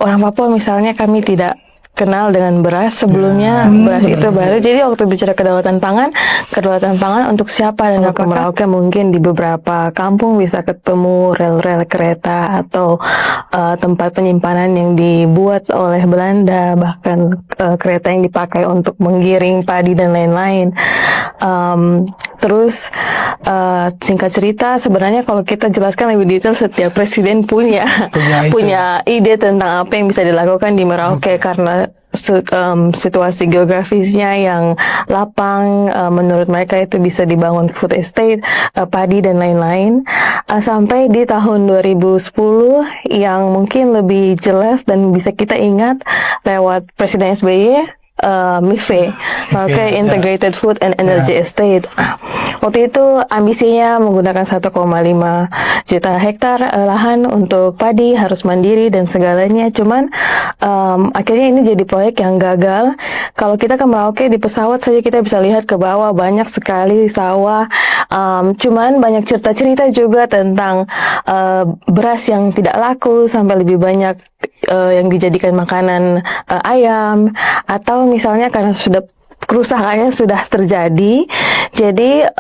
orang Papua misalnya kami tidak kenal dengan beras, sebelumnya beras itu baru. Jadi waktu bicara kedaulatan pangan untuk siapa dan apakah Merauke mungkin di beberapa kampung bisa ketemu rel-rel kereta atau tempat penyimpanan yang dibuat oleh Belanda, bahkan kereta yang dipakai untuk menggiring padi dan lain-lain. Terus singkat cerita, sebenarnya kalau kita jelaskan lebih detail, setiap presiden punya ide tentang apa yang bisa dilakukan di Merauke karena situasi geografisnya yang lapang, menurut mereka itu bisa dibangun food estate, padi dan lain-lain. Sampai di tahun 2010 yang mungkin lebih jelas dan bisa kita ingat lewat Presiden SBY, MIFE, Merauke Integrated Food and Energy Estate. Waktu itu ambisinya menggunakan 1,5 juta hektar lahan untuk padi, harus mandiri dan segalanya. Cuman akhirnya ini jadi proyek yang gagal. Kalau kita ke Merauke di pesawat saja kita bisa lihat ke bawah banyak sekali sawah. Cuman banyak cerita-cerita juga tentang beras yang tidak laku sampai lebih banyak yang dijadikan makanan ayam, atau misalnya karena sudah kerusakannya sudah terjadi, jadi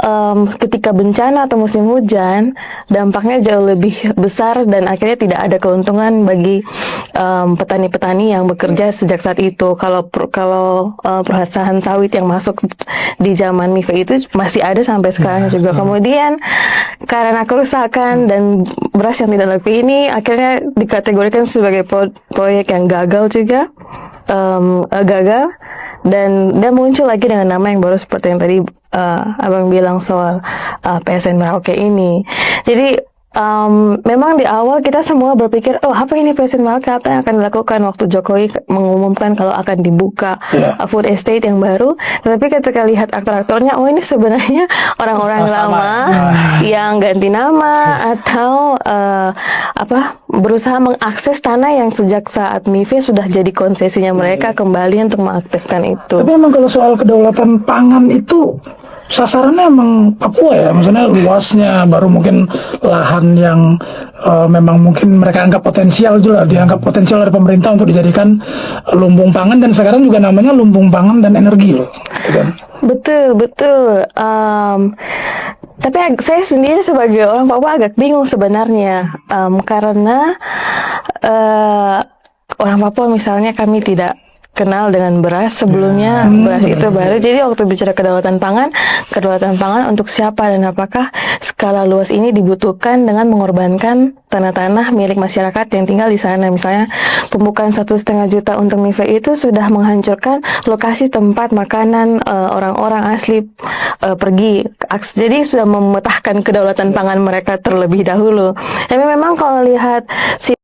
ketika bencana atau musim hujan dampaknya jauh lebih besar dan akhirnya tidak ada keuntungan bagi petani-petani yang bekerja sejak saat itu. Kalau perusahaan sawit yang masuk di zaman MIFE itu masih ada sampai sekarang juga. Kemudian karena kerusakan dan beras yang tidak laku ini akhirnya dikategorikan sebagai proyek yang gagal juga. Gagal dan muncul lagi dengan nama yang baru seperti yang tadi abang bilang soal PSN Merauke ini. Jadi memang di awal kita semua berpikir, oh apa ini PSN Merauke, apa yang akan dilakukan waktu Jokowi mengumumkan kalau akan dibuka food estate yang baru. Tetapi ketika lihat aktor-aktornya, oh ini sebenarnya orang-orang lama yang ganti nama atau berusaha mengakses tanah yang sejak saat MIFE sudah jadi konsesinya mereka kembali untuk mengaktifkan itu. Tapi memang kalau soal kedaulatan pangan itu sasarannya emang Papua ya, maksudnya luasnya, baru mungkin lahan yang memang mungkin mereka anggap potensial juga, dianggap potensial dari pemerintah untuk dijadikan lumbung pangan, dan sekarang juga namanya lumbung pangan dan energi loh, gitu kan? Betul. Tapi saya sendiri sebagai orang Papua agak bingung sebenarnya, karena orang Papua misalnya kami tidak kenal dengan beras, sebelumnya beras itu baru. Jadi waktu bicara kedaulatan pangan untuk siapa dan apakah skala luas ini dibutuhkan dengan mengorbankan tanah-tanah milik masyarakat yang tinggal di sana. Misalnya pembukaan 1,5 juta untuk MIFE itu sudah menghancurkan lokasi tempat makanan orang-orang asli pergi. Jadi sudah memetahkan kedaulatan pangan mereka terlebih dahulu. Tapi memang kalau lihat